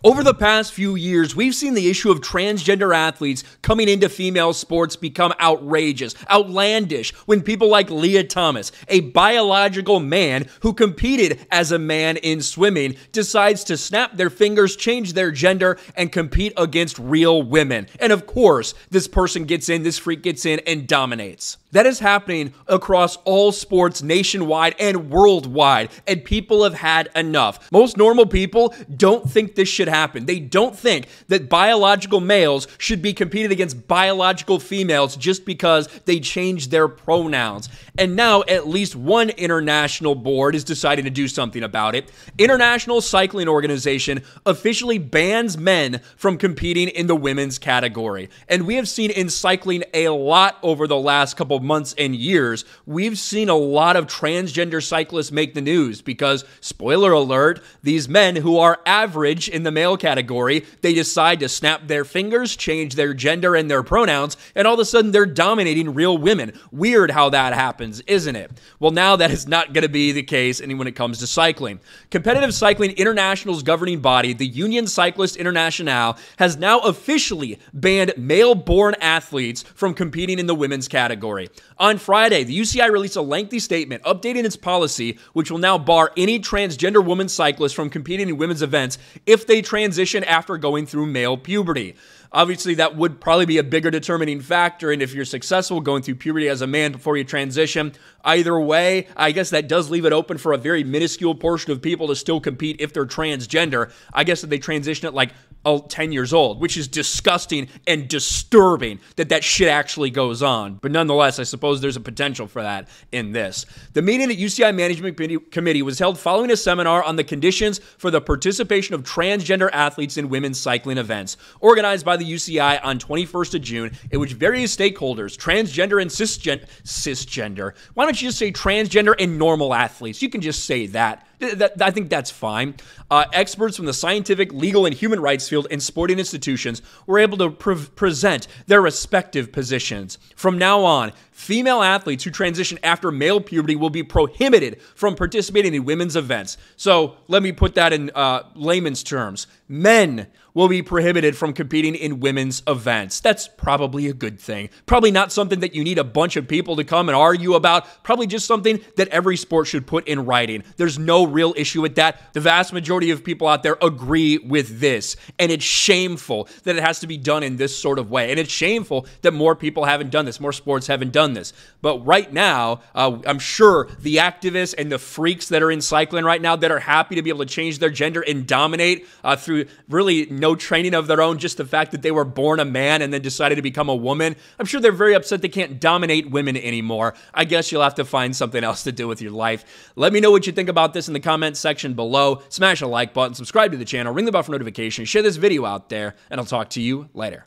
Over the past few years, we've seen the issue of transgender athletes coming into female sports become outrageous, outlandish, when people like Leah Thomas, a biological man who competed as a man in swimming, decides to snap their fingers, change their gender, and compete against real women. And of course, this person gets in, this freak gets in and dominates. That is happening across all sports nationwide and worldwide, and people have had enough. Most normal people don't think this should happen. They don't think that biological males should be competed against biological females just because they changed their pronouns. And now at least one international board is deciding to do something about it. International Cycling Organization officially bans men from competing in the women's category. And we have seen in cycling a lot over the last couple of months and years. We've seen a lot of transgender cyclists make the news because, spoiler alert, these men who are average in the male category, they decide to snap their fingers, change their gender and their pronouns, and all of a sudden they're dominating real women. Weird how that happens, isn't it? Well, now that is not going to be the case when it comes to cycling. Competitive Cycling International's governing body, the Union Cycliste Internationale, has now officially banned male-born athletes from competing in the women's category. On Friday, the UCI released a lengthy statement updating its policy, which will now bar any transgender woman cyclists from competing in women's events if they transition after going through male puberty. Obviously, that would probably be a bigger determining factor, and if you're successful going through puberty as a man before you transition, either way, I guess that does leave it open for a very minuscule portion of people to still compete if they're transgender. I guess if they transition at like 10 years old, which is disgusting and disturbing that shit actually goes on. But nonetheless, I suppose there's a potential for that in this. The meeting at UCI Management Committee was held following a seminar on the conditions for the participation of transgender athletes in women's cycling events, organized by the UCI on 21st of June, in which various stakeholders, transgender and cisgender, why don't you just say transgender and normal athletes? You can just say that. I think that's fine. Experts from the scientific, legal, and human rights field and sporting institutions were able to present their respective positions. From now on, female athletes who transition after male puberty will be prohibited from participating in women's events. So let me put that in layman's terms. Men will be prohibited from competing in women's events. That's probably a good thing. Probably not something that you need a bunch of people to come and argue about. Probably just something that every sport should put in writing. There's no real issue with that. The vast majority of people out there agree with this. And it's shameful that it has to be done in this sort of way. And it's shameful that more people haven't done this. More sports haven't done this. But right now, I'm sure the activists and the freaks that are in cycling right now that are happy to be able to change their gender and dominate through really no training of their own, just the fact that they were born a man and then decided to become a woman. I'm sure they're very upset they can't dominate women anymore. I guess you'll have to find something else to do with your life. Let me know what you think about this in the comments section below. Smash a like button, subscribe to the channel, ring the bell for notifications, share this video out there, and I'll talk to you later.